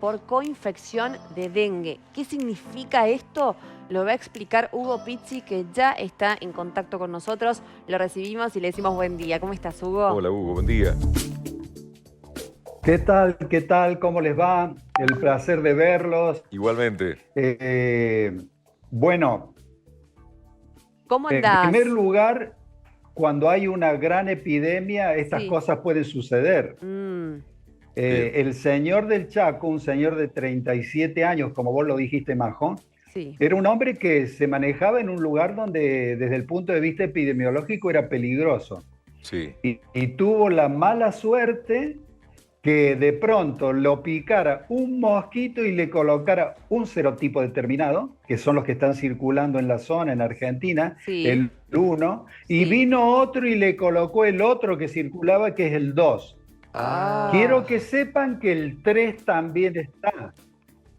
por coinfección de dengue. ¿Qué significa esto? Lo va a explicar Hugo Pizzi, que ya está en contacto con nosotros. Lo recibimos y le decimos buen día. ¿Cómo estás, Hugo? Hola, Hugo, buen día. ¿Qué tal? ¿Qué tal? ¿Cómo les va? El placer de verlos. Igualmente. Bueno, ¿Cómo en andás? primer lugar, cuando hay una gran epidemia, estas Sí. cosas pueden suceder. Mm, El señor del Chaco, un señor de 37 años, como vos lo dijiste, Majo, sí. era un hombre que se manejaba en un lugar donde desde el punto de vista epidemiológico era peligroso. Sí. Y tuvo la mala suerte que de pronto lo picara un mosquito y le colocara un serotipo determinado, que son los que están circulando en la zona, en Argentina, Sí. el 1, y Sí. vino otro y le colocó el otro que circulaba, que es el 2. Ah. Quiero que sepan que el 3 también está.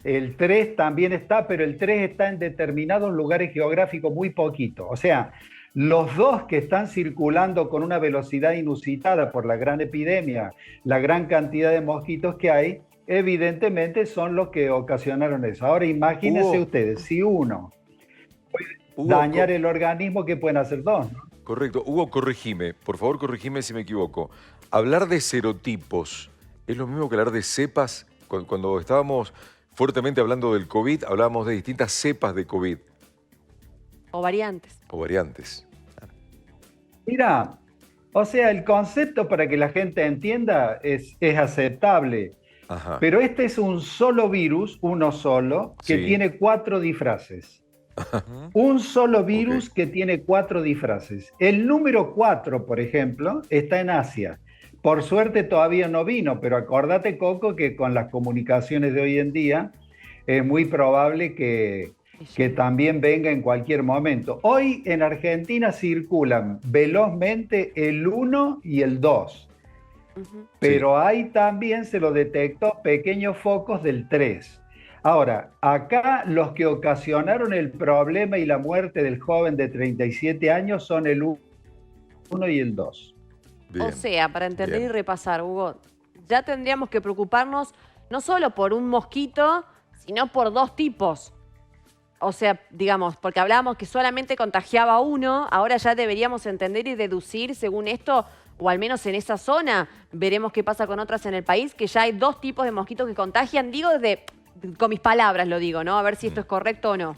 El 3 también está, pero el 3 está en determinados lugares geográficos muy poquito. O sea, los dos que están circulando con una velocidad inusitada por la gran epidemia, la gran cantidad de mosquitos que hay, evidentemente son los que ocasionaron eso. Ahora imagínense Hugo. ustedes, si uno Hugo, dañar el organismo, ¿qué pueden hacer dos? ¿No? correcto. Hugo, corregime. Por favor, corregime si me equivoco. Hablar de serotipos es lo mismo que hablar de cepas. Cuando estábamos fuertemente hablando del COVID, hablábamos de distintas cepas de COVID O variantes. o variantes. Mira, o sea, el concepto para que la gente entienda es aceptable. Ajá. Pero este es un solo virus, uno solo, que Sí. tiene 4 disfraces. Un solo virus Ok. que tiene 4 disfraces. El número 4, por ejemplo, está en Asia. Por suerte todavía no vino, pero acordate, Coco, que con las comunicaciones de hoy en día es muy probable que también venga en cualquier momento. Hoy en Argentina circulan velozmente el 1 y el 2. Ujú. Pero ahí también se lo detectó pequeños focos del 3. Ahora, acá los que ocasionaron el problema y la muerte del joven de 37 años son el 1 y el 2. O Bien. sea, para entender Bien. y repasar, Hugo, ya tendríamos que preocuparnos no solo por un mosquito, sino por dos tipos. O sea, digamos, porque hablábamos que solamente contagiaba uno, ahora ya deberíamos entender y deducir según esto, o al menos en esa zona, veremos qué pasa con otras en el país, que ya hay dos tipos de mosquitos que contagian, digo con mis palabras lo digo, ¿no? A ver si esto es correcto o no.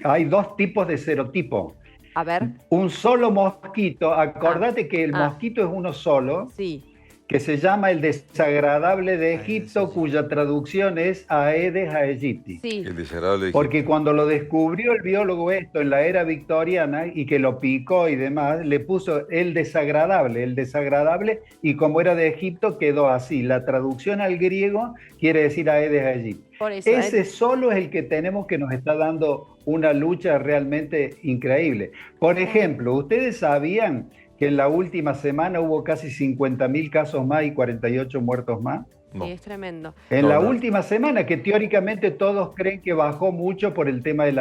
Hay 2 tipos de serotipo. A ver, Un solo mosquito, acordate que el Ah. mosquito es uno solo, sí. que se llama el desagradable de Aedes Egipto, aegypti. cuya traducción es Aedes aegypti. Sí. El desagradable de Porque Egipto. cuando lo descubrió el biólogo esto en la era victoriana y que lo picó y demás, le puso el desagradable, y como era de Egipto quedó así. La traducción al griego quiere decir Aedes aegypti. Por eso. Ese solo es el que tenemos, que nos está dando una lucha realmente increíble. Por ejemplo, ¿ustedes sabían que en la última semana hubo casi 50.000 casos más y 48 muertos más? No. Sí, es tremendo. En No, la no. última semana, que teóricamente todos creen que bajó mucho por el tema de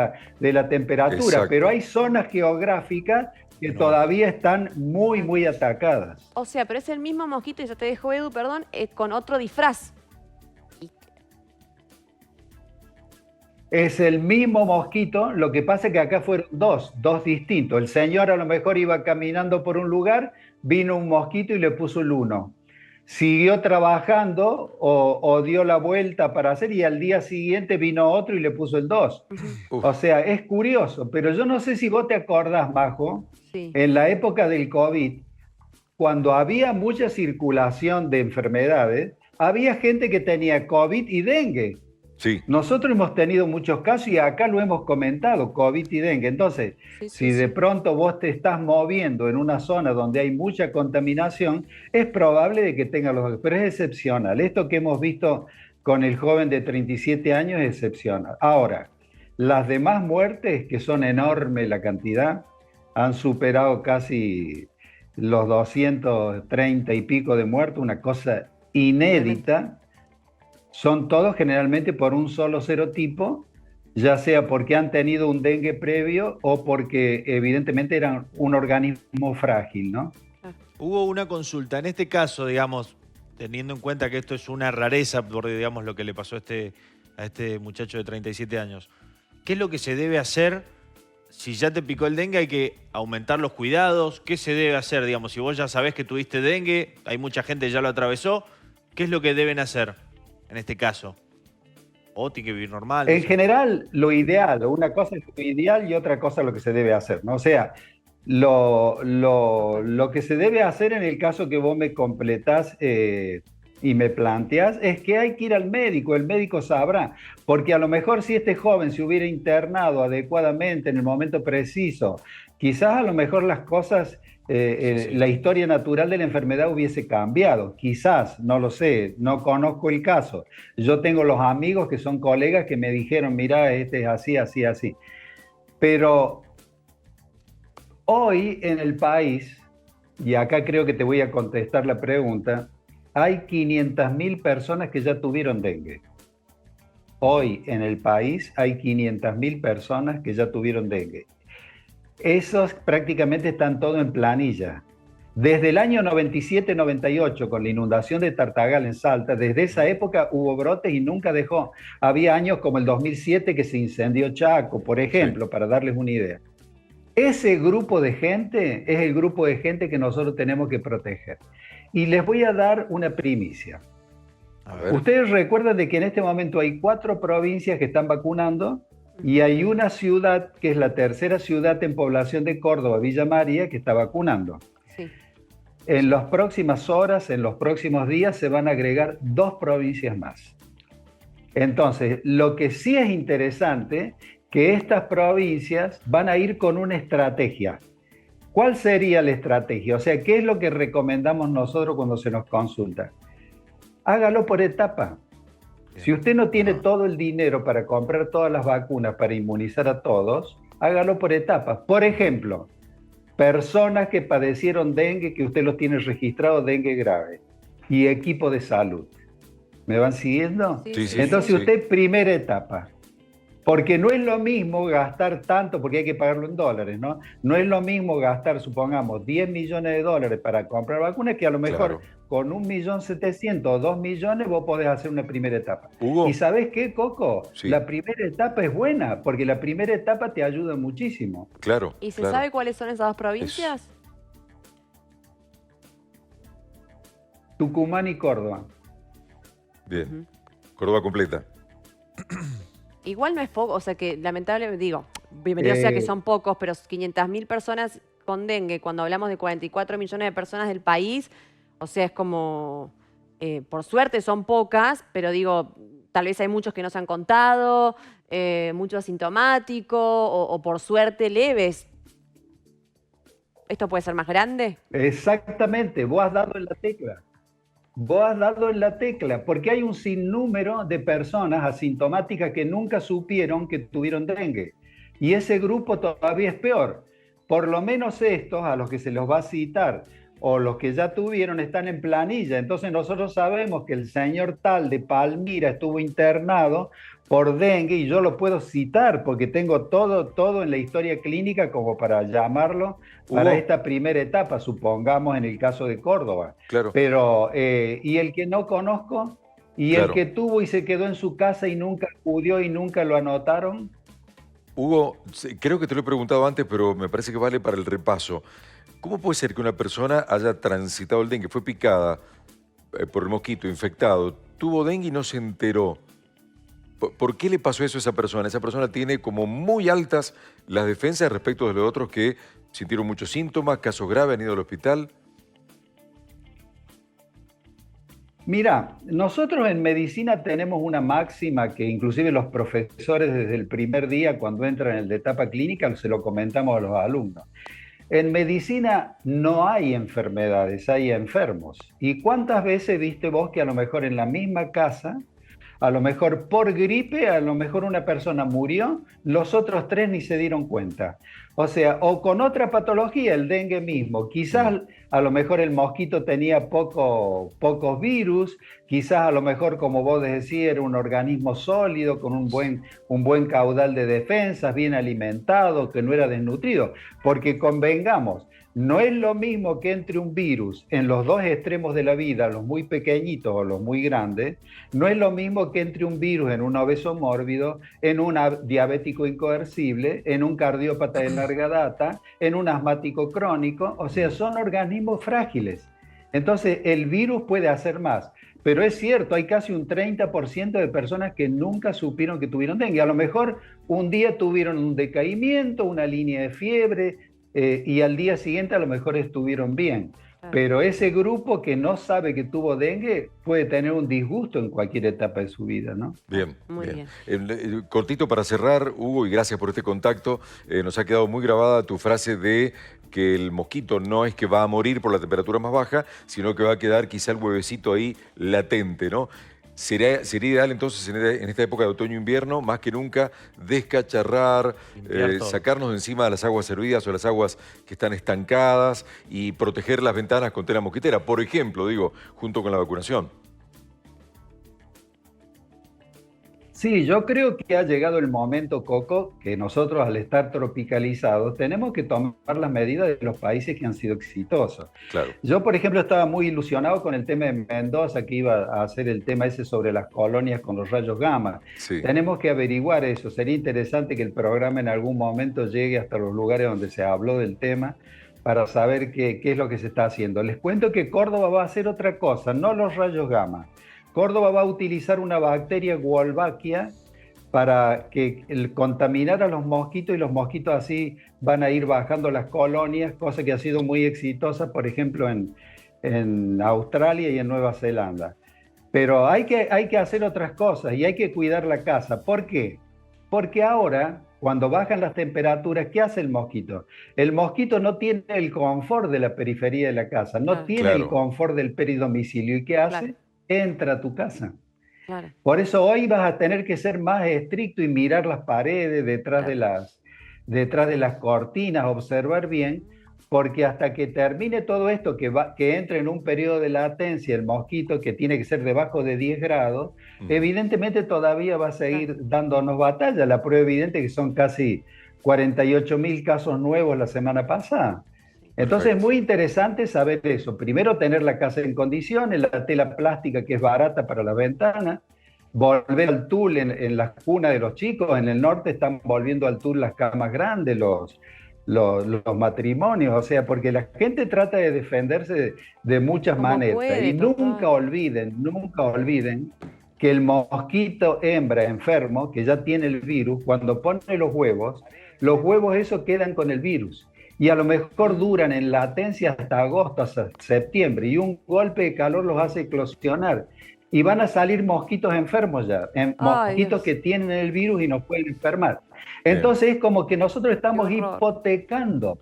la temperatura, Exacto. pero hay zonas geográficas que No. todavía están muy, muy atacadas. O sea, pero es el mismo mosquito, y ya te dejo, Edu, perdón, con otro disfraz. Es el mismo mosquito, lo que pasa es que acá fueron dos distintos. El señor a lo mejor iba caminando por un lugar, vino un mosquito y le puso el 1. Siguió trabajando o dio la vuelta para hacer, y al día siguiente vino otro y le puso el 2. Uf. O sea, es curioso, pero yo no sé si vos te acordás, Majo, Sí. en la época del COVID, cuando había mucha circulación de enfermedades, había gente que tenía COVID y dengue. Sí. Nosotros hemos tenido muchos casos y acá lo hemos comentado, COVID y dengue. Entonces, Sí, si sí, de sí. pronto vos te estás moviendo en una zona donde hay mucha contaminación, es probable de que tengas los... Pero es excepcional. Esto que hemos visto con el joven de 37 años es excepcional. Ahora, las demás muertes, que son enormes la cantidad, han superado casi los 230 y pico de muertos, una cosa inédita. Son todos generalmente por un solo serotipo, ya sea porque han tenido un dengue previo o porque evidentemente eran un organismo frágil, ¿no? Hubo una consulta. En este caso, digamos, teniendo en cuenta que esto es una rareza por, digamos, lo que le pasó a este muchacho de 37 años, ¿qué es lo que se debe hacer si ya te picó el dengue? ¿Hay que aumentar los cuidados? ¿Qué se debe hacer? Digamos, si vos ya sabés que tuviste dengue, hay mucha gente que ya lo atravesó, ¿qué es lo que deben hacer en este caso? ¿O tiene que vivir normal? En general, lo ideal, una cosa es lo ideal y otra cosa es lo que se debe hacer, ¿no? O sea, lo que se debe hacer en el caso que vos me completás y me planteas es que hay que ir al médico, el médico sabrá, porque a lo mejor si este joven se hubiera internado adecuadamente en el momento preciso, quizás a lo mejor las cosas, la historia natural de la enfermedad hubiese cambiado, quizás, no lo sé, no conozco el caso. Yo tengo los amigos que son colegas que me dijeron, mira, este es así, así, así. Pero hoy en el país, y acá creo que te voy a contestar la pregunta, hay 500.000 personas que ya tuvieron dengue. Hoy en el país hay 500.000 personas que ya tuvieron dengue. Esos prácticamente están todos en planilla. Desde el año 97-98, con la inundación de Tartagal en Salta, desde esa época hubo brotes y nunca dejó. Había años como el 2007 que se incendió Chaco, por ejemplo, para darles una idea. Ese grupo de gente es el grupo de gente que nosotros tenemos que proteger. Y les voy a dar una primicia. Ustedes recuerdan de que en este momento hay 4 provincias que están vacunando y hay una ciudad que es la tercera ciudad en población de Córdoba, Villa María, que está vacunando. Sí. En las próximas horas, en los próximos días, se van a agregar 2 provincias más. Entonces, lo que sí es interesante, que estas provincias van a ir con una estrategia. ¿Cuál sería la estrategia? O sea, ¿qué es lo que recomendamos nosotros cuando se nos consulta? Hágalo por etapa. Si usted no tiene todo el dinero para comprar todas las vacunas para inmunizar a todos, hágalo por etapas. Por ejemplo, personas que padecieron dengue, que usted los tiene registrados dengue grave, y equipo de salud. ¿Me van siguiendo? Sí, sí, Entonces sí. usted, primera etapa. Porque no es lo mismo gastar tanto, porque hay que pagarlo en dólares, ¿no? No es lo mismo gastar, supongamos, 10 millones de dólares para comprar vacunas, que a lo mejor con 1.700.000 o 2 millones vos podés hacer una primera etapa. Hugo. ¿Y sabés qué, Coco? Sí. La primera etapa es buena, porque la primera etapa te ayuda muchísimo. Claro. ¿Y se sabe cuáles son esas 2 provincias? Tucumán y Córdoba. Bien. Córdoba completa. Igual no es poco, o sea que lamentablemente, digo, bienvenido sea que son pocos, pero 500.000 personas con dengue, cuando hablamos de 44 millones de personas del país, o sea, es como, por suerte son pocas, pero digo, tal vez hay muchos que no se han contado, muchos asintomáticos, o por suerte leves. ¿Esto puede ser más grande? Exactamente, vos has dado en la tecla. Vos has dado en la tecla, porque hay un sinnúmero de personas asintomáticas que nunca supieron que tuvieron dengue. Y ese grupo todavía es peor. Por lo menos estos, a los que se los va a citar, o los que ya tuvieron, están en planilla. Entonces nosotros sabemos que el señor tal de Palmira estuvo internado por dengue y yo lo puedo citar porque tengo todo en la historia clínica como para llamarlo para esta primera etapa, supongamos en el caso de Córdoba. Claro. Pero, y el que no conozco, y el que tuvo y se quedó en su casa y nunca acudió y nunca lo anotaron. Hugo, creo que te lo he preguntado antes, pero me parece que vale para el repaso. ¿Cómo puede ser que una persona haya transitado el dengue, fue picada por el mosquito, infectado, tuvo dengue y no se enteró? ¿Por qué le pasó eso a esa persona? Esa persona tiene como muy altas las defensas respecto de los otros que sintieron muchos síntomas, casos graves, han ido al hospital. Mira, nosotros en medicina tenemos una máxima que inclusive los profesores desde el primer día cuando entran en la etapa clínica se lo comentamos a los alumnos. En medicina no hay enfermedades, hay enfermos. ¿Y cuántas veces viste vos que a lo mejor en la misma casa, a lo mejor por gripe, a lo mejor una persona murió, los otros 3 ni se dieron cuenta? O sea, o con otra patología, el dengue mismo. Quizás a lo mejor el mosquito tenía pocos virus, quizás a lo mejor, como vos decís, era un organismo sólido, con un buen caudal de defensas, bien alimentado, que no era desnutrido. Porque convengamos, No es lo mismo que entre un virus en los dos extremos de la vida, los muy pequeñitos o los muy grandes, no es lo mismo que entre un virus en un obeso mórbido, en un diabético incoercible, en un cardiópata de larga data, en un asmático crónico, o sea, son organismos frágiles. Entonces, el virus puede hacer más. Pero es cierto, hay casi un 30% de personas que nunca supieron que tuvieron dengue. A lo mejor un día tuvieron un decaimiento, una línea de fiebre, y al día siguiente a lo mejor estuvieron bien. Pero ese grupo que no sabe que tuvo dengue puede tener un disgusto en cualquier etapa de su vida, ¿no? Bien, Muy bien. Cortito para cerrar, Hugo, y gracias por este contacto. Nos ha quedado muy grabada tu frase de que el mosquito no es que va a morir por la temperatura más baja, sino que va a quedar quizá el huevecito ahí latente, ¿no? Sería ideal entonces en esta época de otoño-invierno, más que nunca, descacharrar, sacarnos de encima de las aguas hervidas o las aguas que están estancadas y proteger las ventanas con tela mosquitera, por ejemplo, digo, junto con la vacunación. Sí, yo creo que ha llegado el momento, Coco, que nosotros al estar tropicalizados tenemos que tomar las medidas de los países que han sido exitosos. Claro. Yo, por ejemplo, estaba muy ilusionado con el tema de Mendoza, que iba a hacer el tema ese sobre las colonias con los rayos gamma. Sí. Tenemos que averiguar eso. Sería interesante que el programa en algún momento llegue hasta los lugares donde se habló del tema para saber qué es lo que se está haciendo. Les cuento que Córdoba va a hacer otra cosa, no los rayos gamma. Córdoba va a utilizar una bacteria Wolbachia para contaminar a los mosquitos, y los mosquitos así van a ir bajando las colonias, cosa que ha sido muy exitosa, por ejemplo, en Australia y en Nueva Zelanda. Pero hay que hacer otras cosas y hay que cuidar la casa. ¿Por qué? Porque ahora, cuando bajan las temperaturas, ¿qué hace el mosquito? El mosquito no tiene el confort de la periferia de la casa, no tiene el confort del peridomicilio. ¿Y qué hace? Entra a tu casa. Claro. Por eso hoy vas a tener que ser más estricto y mirar las paredes detrás de las cortinas, observar bien, porque hasta que termine todo esto, que entre en un periodo de latencia el mosquito, que tiene que ser debajo de 10 grados, evidentemente todavía va a seguir dándonos batalla. La prueba evidente que son casi 48.000 casos nuevos la semana pasada. Entonces es muy interesante saber eso. Primero, tener la casa en condiciones, la tela plástica que es barata para la ventana, volver al tul en las cunas de los chicos. En el norte están volviendo al tul las camas grandes, los matrimonios, o sea, porque la gente trata de defenderse de muchas maneras. Y nunca olviden que el mosquito hembra enfermo, que ya tiene el virus, cuando pone los huevos esos quedan con el virus. Y a lo mejor duran en latencia hasta agosto, hasta septiembre, y un golpe de calor los hace eclosionar. Y van a salir mosquitos enfermos ya, mosquitos que tienen el virus y nos pueden enfermar. Entonces es como que nosotros estamos hipotecando.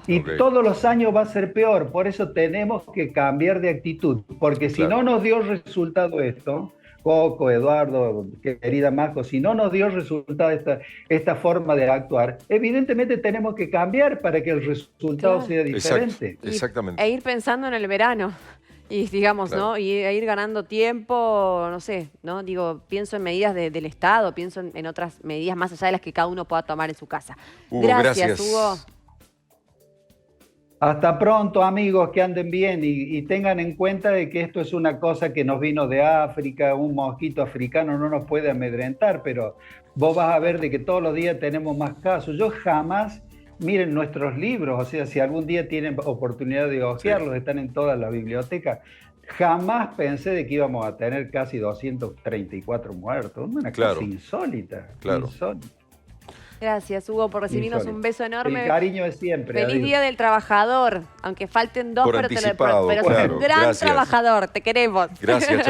Y todos los años va a ser peor. Por eso tenemos que cambiar de actitud. Porque si no nos dio resultado esto, Coco, Eduardo, querida Majo, si no nos dio resultado esta forma de actuar, evidentemente tenemos que cambiar para que el resultado sea diferente. Exactamente. E ir pensando en el verano. Y digamos, ¿no? Y ir ganando tiempo, no sé, ¿no? Digo, pienso en medidas del Estado, pienso en otras medidas más allá de las que cada uno pueda tomar en su casa. Hugo, gracias. Hugo. Hasta pronto, amigos, que anden bien y tengan en cuenta de que esto es una cosa que nos vino de África. Un mosquito africano no nos puede amedrentar, pero vos vas a ver de que todos los días tenemos más casos. Yo jamás, miren nuestros libros, o sea, si algún día tienen oportunidad de hojearlos, están en todas las bibliotecas. Jamás pensé de que íbamos a tener casi 234 muertos. Una cosa insólita. Insólita. Gracias, Hugo, por recibirnos. Un beso enorme. El cariño es siempre. Feliz Día del Trabajador, aunque falten dos, Por pero anticipado, sos un gran trabajador. Te queremos. Gracias.